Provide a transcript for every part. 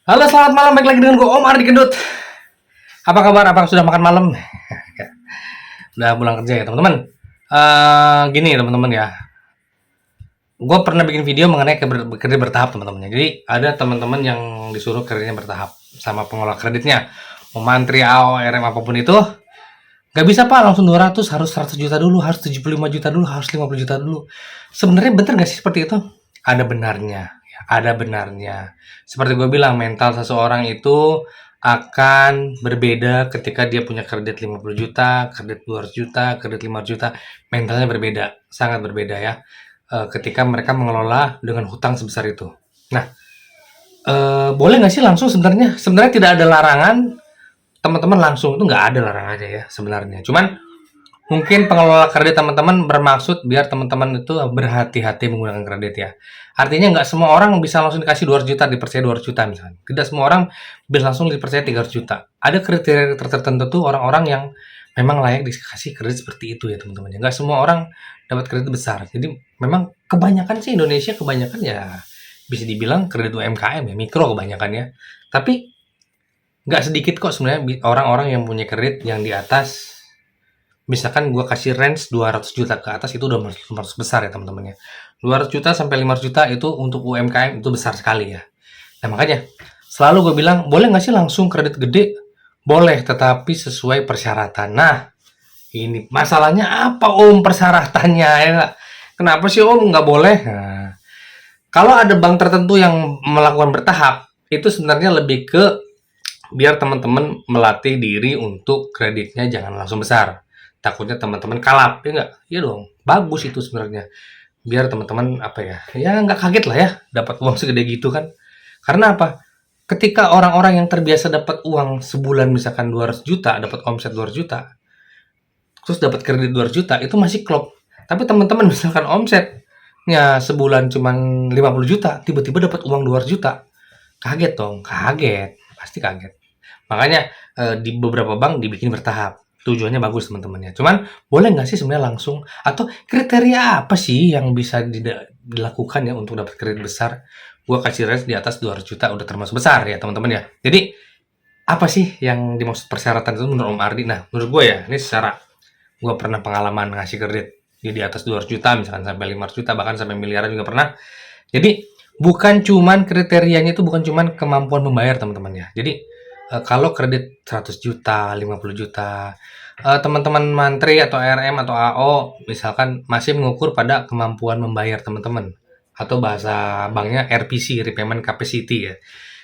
Halo, selamat malam. Balik lagi dengan gue Om Ardi Gendut. Apa kabar? Apakah sudah makan malam? Udah pulang kerja ya, teman-teman? Gini teman-teman ya. Gue pernah bikin video mengenai kredit bertahap, teman-teman. Jadi ada teman-teman yang disuruh kreditnya bertahap sama pengelola kreditnya. Mau mantri AO, RM apapun itu, gak bisa pak langsung 200, harus 100 juta dulu, harus 75 juta dulu, harus 50 juta dulu. Sebenarnya bener gak sih seperti itu? Ada benarnya, ya, ada benarnya. Seperti gue bilang, mental seseorang itu akan berbeda ketika dia punya kredit 50 juta, kredit 200 juta, kredit 500 juta. Mentalnya berbeda, sangat berbeda ya. Ketika mereka mengelola dengan hutang sebesar itu. Nah, boleh nggak sih langsung sebenarnya? Sebenarnya tidak ada larangan teman-teman langsung, itu nggak ada larangannya ya sebenarnya. Cuman mungkin pengelola kredit teman-teman bermaksud biar teman-teman itu berhati-hati menggunakan kredit ya. Artinya nggak semua orang bisa langsung dikasih 200 juta, dipercaya 200 juta misalnya. Tidak semua orang bisa langsung dipercaya 300 juta. Ada kriteria tertentu tuh orang-orang yang memang layak dikasih kredit seperti itu ya teman-teman. Nggak semua orang dapat kredit besar. Jadi memang kebanyakan sih Indonesia kebanyakan ya bisa dibilang kredit UMKM ya, mikro kebanyakan ya. Tapi nggak sedikit kok sebenarnya orang-orang yang punya kredit yang di atas. Misalkan gue kasih range 200 juta ke atas itu udah termasuk besar ya teman-teman ya. 200 juta sampai 500 juta itu untuk UMKM itu besar sekali ya. Nah makanya selalu gue bilang boleh nggak sih langsung kredit gede? Boleh, tetapi sesuai persyaratan. Nah ini masalahnya apa om persyaratannya ya nggak? Kenapa sih om nggak boleh? Nah, kalau ada bank tertentu yang melakukan bertahap itu sebenarnya lebih ke biar teman-teman melatih diri untuk kreditnya jangan langsung besar. Takutnya teman-teman kalap, ya nggak? Iya dong, bagus itu sebenarnya. Biar teman-teman apa ya, ya nggak kaget lah ya dapat uang segede gitu kan. Karena apa? Ketika orang-orang yang terbiasa dapat uang sebulan misalkan 200 juta, dapat omset 200 juta, terus dapat kredit 200 juta, itu masih klop. Tapi teman-teman misalkan omsetnya sebulan cuma 50 juta, tiba-tiba dapat uang 200 juta. Kaget dong, kaget. Pasti kaget. Makanya di beberapa bank dibikin bertahap. Tujuannya bagus teman-teman ya. Cuman boleh nggak sih sebenarnya langsung atau kriteria apa sih yang bisa dilakukan ya untuk dapat kredit besar? Gua kasih range di atas 200 juta udah termasuk besar ya teman-teman ya. Jadi apa sih yang dimaksud persyaratan itu menurut Om Ardi? Nah, menurut gue ya, ini secara gue pernah pengalaman ngasih kredit di atas 200 juta misalkan sampai 500 juta bahkan sampai miliaran juga pernah. Jadi bukan cuman kriterianya itu bukan cuman kemampuan membayar teman-teman ya. Jadi kalau kredit 100 juta, 50 juta, teman-teman mantri atau RM atau AO misalkan masih mengukur pada kemampuan membayar teman-teman atau bahasa banknya RPC, repayment capacity ya.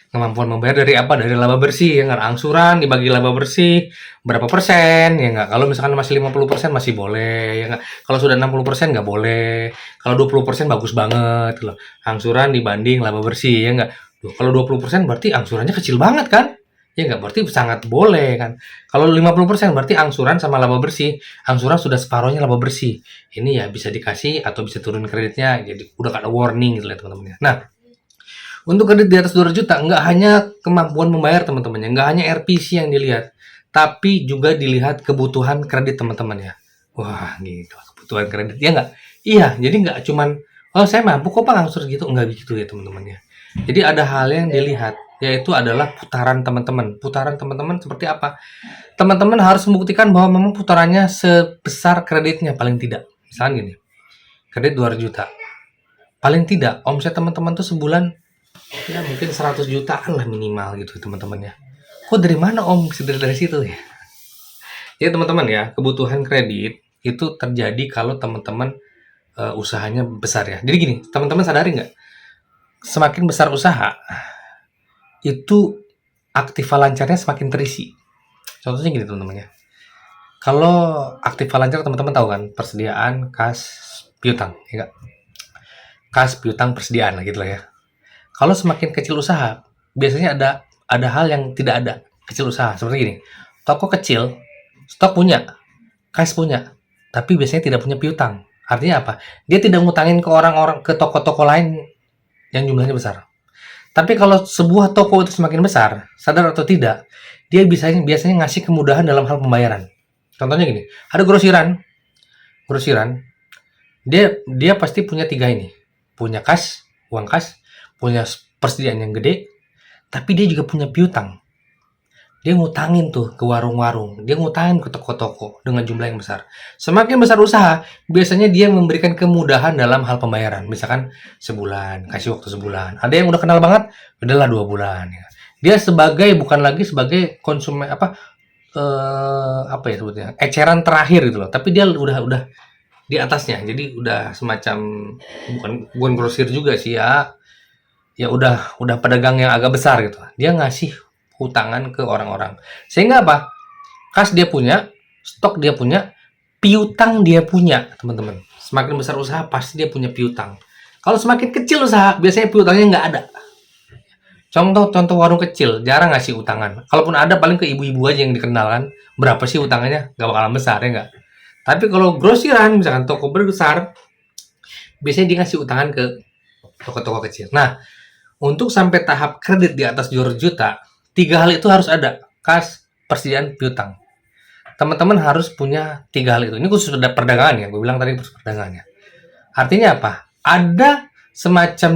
Kemampuan membayar dari apa? Dari laba bersih ya nggak? Angsuran dibagi laba bersih berapa persen ya nggak? Kalau misalkan masih 50% masih boleh ya nggak? Kalau sudah 60% nggak boleh. Kalau 20% bagus banget loh. Angsuran dibanding laba bersih ya nggak? Kalau 20% berarti angsurannya kecil banget kan? Ya nggak? Berarti sangat boleh kan? Kalau 50% berarti angsuran sama laba bersih. Angsuran sudah separohnya laba bersih. Ini ya bisa dikasih atau bisa turun kreditnya. Jadi udah ada warning gitu ya teman-teman. Nah, untuk kredit di atas 200 juta, nggak hanya kemampuan membayar teman-teman ya, nggak hanya RPC yang dilihat, tapi juga dilihat kebutuhan kredit teman-teman ya. Wah, gitu, kebutuhan kredit, ya nggak? Iya, jadi nggak cuman, oh saya mampu kok Pak ngangsur gitu, nggak begitu ya teman-teman ya. Jadi ada hal yang dilihat, yaitu adalah putaran teman-teman. Putaran teman-teman seperti apa? Teman-teman harus membuktikan bahwa memang putarannya sebesar kreditnya, paling tidak. Misalnya gini, kredit 200 juta. Paling tidak, omset teman-teman tuh sebulan ya mungkin 100 jutaan lah minimal gitu teman-teman ya. Kok dari mana om? Bisa dari situ ya. Ya teman-teman ya, kebutuhan kredit itu terjadi kalau teman-teman usahanya besar ya. Jadi gini, teman-teman sadari nggak? Semakin besar usaha, itu aktiva lancarnya semakin terisi. Contohnya gini teman-teman ya. Kalau aktiva lancar teman-teman tahu kan, persediaan, kas, piutang, ya nggak? Kas, piutang, persediaan lah gitu lah ya. Kalau semakin kecil usaha, biasanya ada hal yang tidak ada kecil usaha. Seperti gini, toko kecil, stok punya, kas punya, tapi biasanya tidak punya piutang. Artinya apa? Dia tidak ngutangin ke orang-orang ke toko-toko lain yang jumlahnya besar. Tapi kalau sebuah toko itu semakin besar, sadar atau tidak, dia biasanya ngasih kemudahan dalam hal pembayaran. Contohnya gini, ada grosiran, dia pasti punya tiga ini, punya kas, uang kas, punya persediaan yang gede, tapi dia juga punya piutang. Dia ngutangin tuh ke warung-warung, dia ngutangin ke toko-toko dengan jumlah yang besar. Semakin besar usaha, biasanya dia memberikan kemudahan dalam hal pembayaran. Misalkan sebulan, kasih waktu sebulan. Ada yang udah kenal banget, udahlah 2 bulan. Ya. Dia bukan lagi sebagai konsumen apa ya sebutnya, eceran terakhir gitu loh. Tapi dia udah di atasnya. Jadi udah semacam bukan grosir juga sih ya. Ya udah pedagang yang agak besar gitu. Dia ngasih utangan ke orang-orang. Sehingga apa? Kas dia punya, stok dia punya, piutang dia punya, teman-teman. Semakin besar usaha, pasti dia punya piutang. Kalau semakin kecil usaha, biasanya piutangnya nggak ada. Contoh warung kecil, jarang ngasih utangan. Kalaupun ada, paling ke ibu-ibu aja yang dikenal kan. Berapa sih utangannya? Nggak bakalan besar, ya nggak? Tapi kalau grosiran, misalkan toko besar, biasanya dia ngasih utangan ke toko-toko kecil. Nah, untuk sampai tahap kredit di atas 200 juta, 3 hal itu harus ada. Kas, persediaan, piutang. Teman-teman harus punya 3 hal itu. Ini khusus perdagangan ya. Gue bilang tadi khusus perdagangan ya. Artinya apa? Ada semacam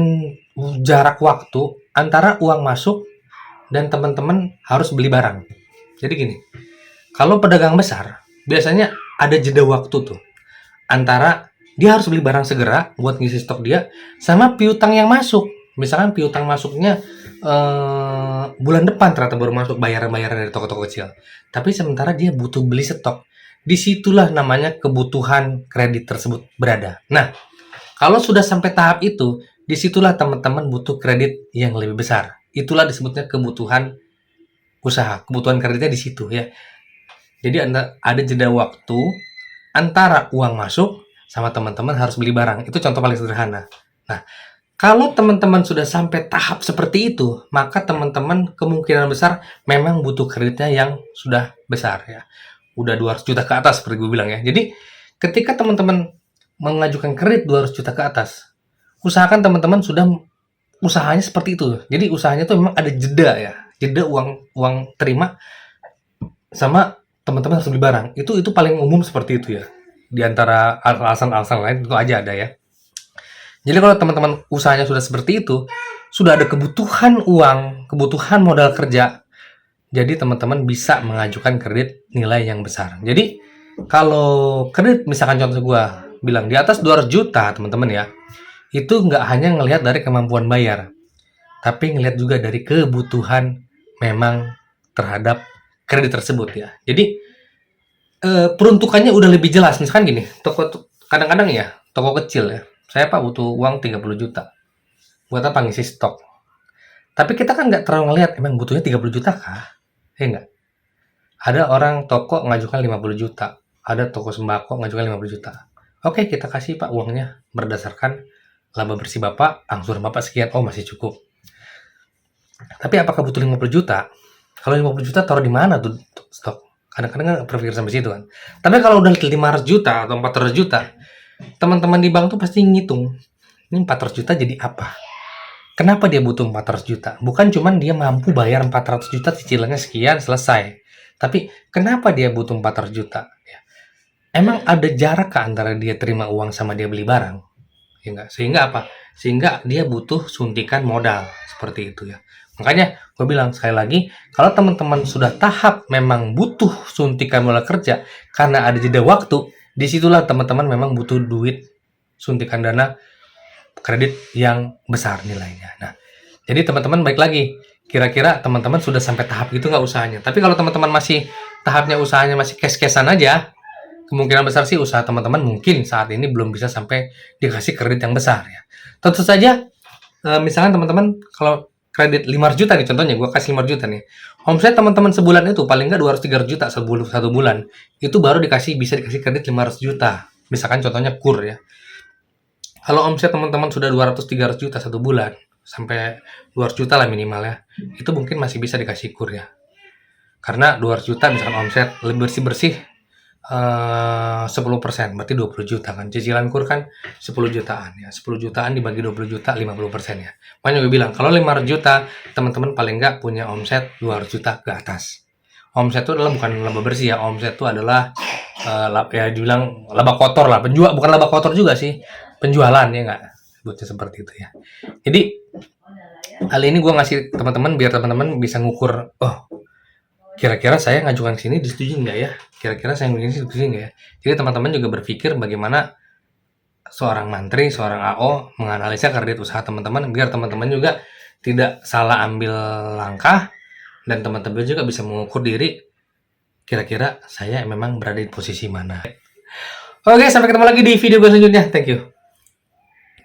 jarak waktu antara uang masuk dan teman-teman harus beli barang. Jadi gini, kalau pedagang besar, biasanya ada jeda waktu tuh. Antara dia harus beli barang segera buat ngisi stok dia, sama piutang yang masuk. Misalkan piutang masuknya bulan depan ternyata baru masuk bayaran-bayaran dari toko-toko kecil. Tapi sementara dia butuh beli stok. Disitulah namanya kebutuhan kredit tersebut berada. Nah, kalau sudah sampai tahap itu, disitulah teman-teman butuh kredit yang lebih besar. Itulah disebutnya kebutuhan usaha. Kebutuhan kreditnya di situ ya. Jadi ada jeda waktu antara uang masuk sama teman-teman harus beli barang. Itu contoh paling sederhana. Nah, kalau teman-teman sudah sampai tahap seperti itu, maka teman-teman kemungkinan besar memang butuh kreditnya yang sudah besar ya. Udah 200 juta ke atas seperti gue bilang ya. Jadi ketika teman-teman mengajukan kredit 200 juta ke atas, usahakan teman-teman sudah usahanya seperti itu. Jadi usahanya tuh memang ada jeda ya. Jeda uang terima sama teman-teman harus beli barang. Itu paling umum seperti itu ya. Di antara alasan-alasan lain itu aja ada ya. Jadi kalau teman-teman usahanya sudah seperti itu, sudah ada kebutuhan uang, kebutuhan modal kerja, jadi teman-teman bisa mengajukan kredit nilai yang besar. Jadi kalau kredit misalkan contoh gue bilang di atas 200 juta teman-teman ya, itu nggak hanya ngelihat dari kemampuan bayar, tapi ngelihat juga dari kebutuhan memang terhadap kredit tersebut ya. Jadi peruntukannya udah lebih jelas. Misalkan gini, kadang-kadang ya, toko kecil ya, saya Pak butuh uang 30 juta. Buat apa ngisi stok? Tapi kita kan nggak terlalu ngelihat emang butuhnya 30 juta kah? Ya nggak? Ada orang toko ngajukan 50 juta. Ada toko sembako ngajukan 50 juta. Oke, kita kasih Pak uangnya berdasarkan laba bersih Bapak, angsuran Bapak sekian. Oh, masih cukup. Tapi apakah butuh 50 juta? Kalau 50 juta taruh di mana tuh stok? Kadang-kadang nggak berpikir sampai situ kan. Tapi kalau udah 500 juta atau 400 juta, teman-teman di bank tuh pasti ngitung, ini 400 juta jadi apa? Kenapa dia butuh 400 juta? Bukan cuman dia mampu bayar 400 juta cicilannya sekian, selesai. Tapi kenapa dia butuh 400 juta? Ya. Emang ada jarak ke antara dia terima uang sama dia beli barang? Ya enggak? Sehingga apa? Sehingga dia butuh suntikan modal. Seperti itu ya. Makanya gue bilang sekali lagi, kalau teman-teman sudah tahap memang butuh suntikan modal kerja karena ada jeda waktu, disitulah teman-teman memang butuh duit suntikan dana kredit yang besar nilainya. Nah, jadi teman-teman baik lagi, kira-kira teman-teman sudah sampai tahap itu nggak usahanya. Tapi kalau teman-teman masih tahapnya usahanya masih cash-cashan aja, kemungkinan besar sih usaha teman-teman mungkin saat ini belum bisa sampai dikasih kredit yang besar ya. Tentu saja, misalkan teman-teman kalau kredit 500 juta nih contohnya, gue kasih 500 juta nih. Omset teman-teman sebulan itu paling nggak 200-300 juta satu bulan. Itu baru bisa dikasih kredit 500 juta. Misalkan contohnya kur ya. Kalau omset teman-teman sudah 200-300 juta satu bulan, sampai 200 juta lah minimal ya, itu mungkin masih bisa dikasih kur ya. Karena 200 juta misalkan omset, lebih bersih-bersih 10%, berarti 20 juta kan. Cicilan kur kan 10 jutaan ya. 10 jutaan dibagi 20 juta, 50% ya. Makanya gue bilang, kalau 500 juta, teman-teman paling nggak punya omset 200 juta ke atas. Omset itu adalah bukan laba bersih ya, omset itu adalah ya dibilang laba kotor lah, bukan laba kotor juga sih, penjualan ya nggak, sebutnya seperti itu ya. Jadi Kali ini gue ngasih teman-teman biar teman-teman bisa ngukur, oh kira-kira saya ngajukan sini disetujui nggak ya? Kira-kira saya ngajukan sini disetujui nggak ya? Jadi teman-teman juga berpikir bagaimana seorang mantri, seorang AO menganalisa kredit usaha teman-teman biar teman-teman juga tidak salah ambil langkah dan teman-teman juga bisa mengukur diri kira-kira saya memang berada di posisi mana. Oke, sampai ketemu lagi di video gue selanjutnya. Thank you.